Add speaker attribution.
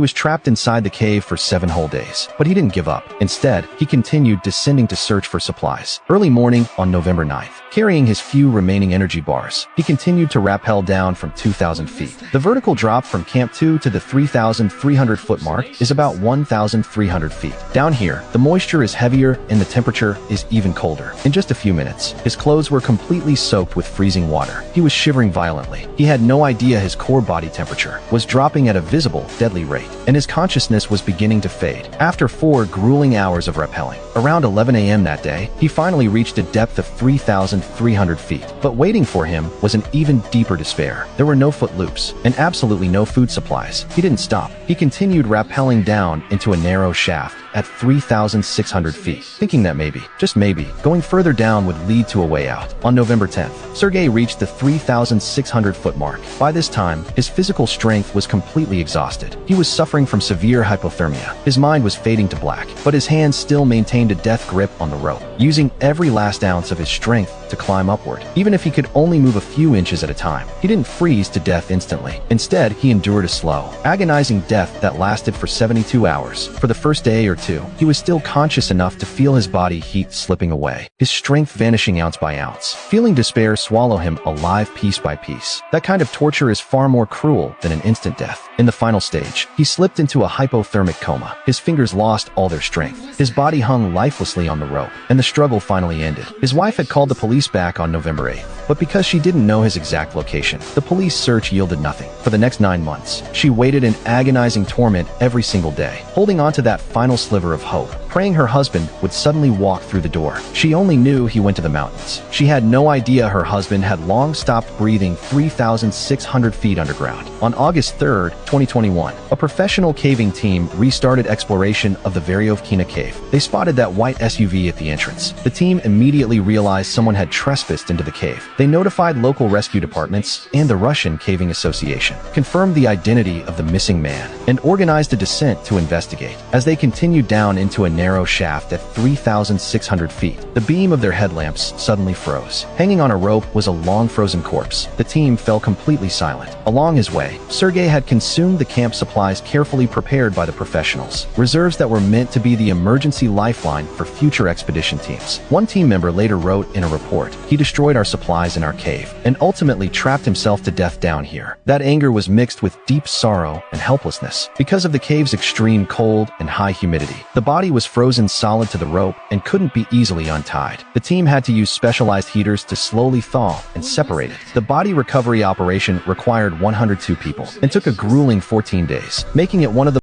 Speaker 1: He was trapped inside the cave for 7 whole days, but he didn't give up. Instead, he continued descending to search for supplies. Early morning on November 9th, carrying his few remaining energy bars, he continued to rappel down from 2,000 feet. The vertical drop from Camp 2 to the 3,300-foot mark is about 1,300 feet. Down here, the moisture is heavier and the temperature is even colder. In just a few minutes, his clothes were completely soaked with freezing water. He was shivering violently. He had no idea his core body temperature was dropping at a visible, deadly rate, and his consciousness was beginning to fade. After 4 grueling hours of rappelling, around 11 a.m. that day, he finally reached a depth of 3,300 feet. But waiting for him was an even deeper despair. There were no foot loops and absolutely no food supplies. He didn't stop. He continued rappelling down into a narrow shaft at 3,600 feet, thinking that maybe, just maybe, going further down would lead to a way out. On November 10th, Sergei reached the 3,600-foot mark. By this time, his physical strength was completely exhausted. He was suffering from severe hypothermia. His mind was fading to black, but his hands still maintained a death grip on the rope, using every last ounce of his strength to climb upward. Even if he could only move a few inches at a time, he didn't freeze to death instantly. Instead, he endured a slow, agonizing death that lasted for 72 hours. For the first day or two, he was still conscious enough to feel his body heat slipping away, his strength vanishing ounce by ounce, feeling despair swallow him alive piece by piece. That kind of torture is far more cruel than an instant death. In the final stage, he slipped into a hypothermic coma. His fingers lost all their strength. His body hung lifelessly on the rope, and the struggle finally ended. His wife had called the police back on November 8th, but because she didn't know his exact location, the police search yielded nothing. For the next 9 months, she waited in agonizing torment every single day, holding on to that final sliver of hope, praying her husband would suddenly walk through the door. She only knew he went to the mountains. She had no idea her husband had long stopped breathing 3,600 feet underground. On August 3rd, 2021, a professional caving team restarted exploration of the Veryovkina Cave. They spotted that white SUV at the entrance. The team immediately realized someone had trespassed into the cave. They notified local rescue departments and the Russian Caving Association, confirmed the identity of the missing man, and organized a descent to investigate. As they continued down into a narrow shaft at 3,600 feet, the beam of their headlamps suddenly froze. Hanging on a rope was a long frozen corpse. The team fell completely silent. Along his way, Sergei had consumed the camp supplies carefully prepared by the professionals, reserves that were meant to be the emergency lifeline for future expedition teams. One team member later wrote in a report, "He destroyed our supplies in our cave and ultimately trapped himself to death down here." That anger was mixed with deep sorrow and helplessness. Because of the cave's extreme cold and high humidity, the body was frozen solid to the rope and couldn't be easily untied. The team had to use specialized heaters to slowly thaw and separate it. The body recovery operation required 102 people and took a grueling 14 days, making it one of the